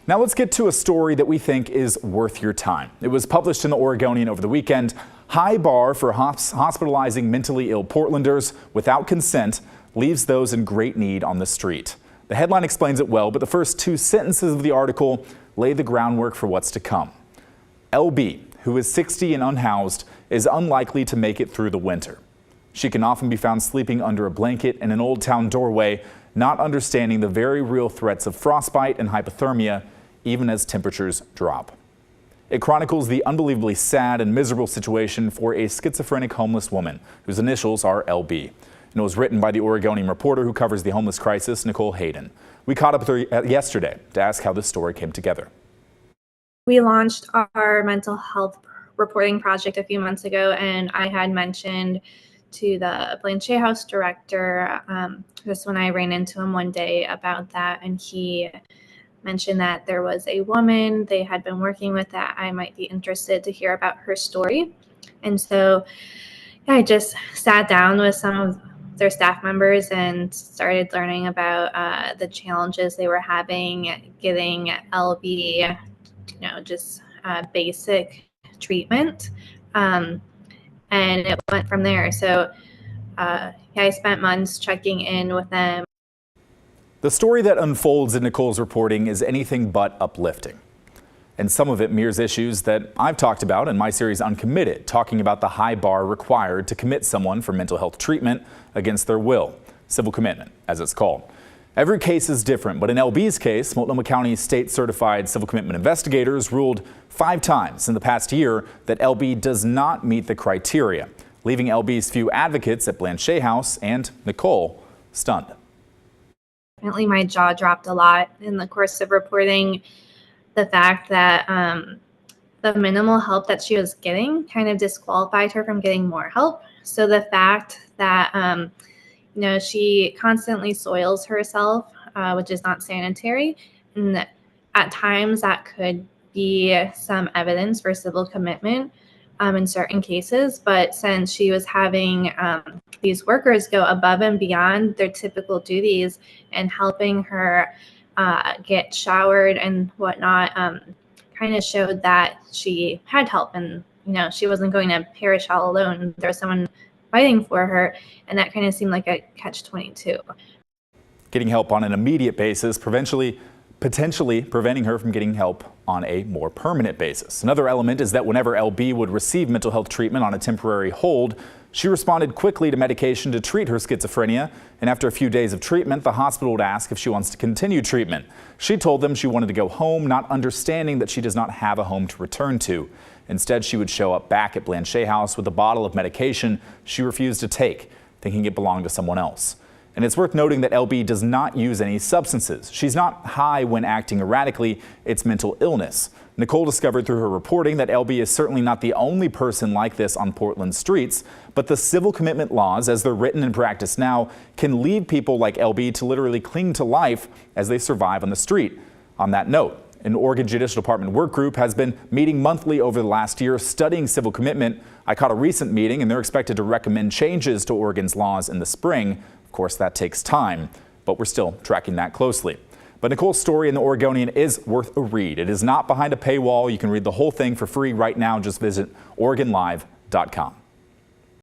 Now let's get to a story that we think is worth your time. It was published in the Oregonian over the weekend. High bar for hospitalizing mentally ill Portlanders without consent leaves those in great need on the street. The headline explains it well, but the first two sentences of the article lay the groundwork for what's to come. LB, who is 60 and unhoused, is unlikely to make it through the winter. She can often be found sleeping under a blanket in an old town doorway, not understanding the very real threats of frostbite and hypothermia, even as temperatures drop. It chronicles the unbelievably sad and miserable situation for a schizophrenic homeless woman whose initials are LB. And it was written by the Oregonian reporter who covers the homeless crisis, Nicole Hayden. We caught up with her yesterday to ask how this story came together. We launched our mental health reporting project a few months ago, and I had mentioned to the Blanchet House director just when I ran into him one day about that, and he mentioned that there was a woman they had been working with that I might be interested to hear about her story. And so I just sat down with some of their staff members and started learning about the challenges they were having getting LB, just basic treatment. And it went from there. So I spent months checking in with them. The story that unfolds in Nicole's reporting is anything but uplifting. And some of it mirrors issues that I've talked about in my series Uncommitted, talking about the high bar required to commit someone for mental health treatment against their will, civil commitment, as it's called. Every case is different, but in LB's case, Multnomah County state-certified civil commitment investigators ruled 5 times in the past year that LB does not meet the criteria, leaving LB's few advocates at Blanchet House and Nicole stunned. Definitely my jaw dropped a lot in the course of reporting the fact that the minimal help that she was getting kind of disqualified her from getting more help. So the fact that she constantly soils herself, which is not sanitary, and at times that could be some evidence for civil commitment in certain cases. But since she was having these workers go above and beyond their typical duties and helping her get showered and whatnot, kind of showed that she had help, and she wasn't going to perish all alone. There was someone fighting for her, and that kind of seemed like a catch-22. Getting help on an immediate basis, potentially preventing her from getting help on a more permanent basis. Another element is that whenever LB would receive mental health treatment on a temporary hold, she responded quickly to medication to treat her schizophrenia, and after a few days of treatment, the hospital would ask if she wants to continue treatment. She told them she wanted to go home, not understanding that she does not have a home to return to. Instead, she would show up back at Blanchet House with a bottle of medication she refused to take, thinking it belonged to someone else. And it's worth noting that LB does not use any substances. She's not high when acting erratically, it's mental illness. Nicole discovered through her reporting that LB is certainly not the only person like this on Portland streets, but the civil commitment laws, as they're written in practice now, can lead people like LB to literally cling to life as they survive on the street. On that note, an Oregon Judicial Department work group has been meeting monthly over the last year studying civil commitment. I caught a recent meeting, and they're expected to recommend changes to Oregon's laws in the spring. Of course, that takes time, but we're still tracking that closely. But Nicole's story in the Oregonian is worth a read. It is not behind a paywall. You can read the whole thing for free right now. Just visit OregonLive.com.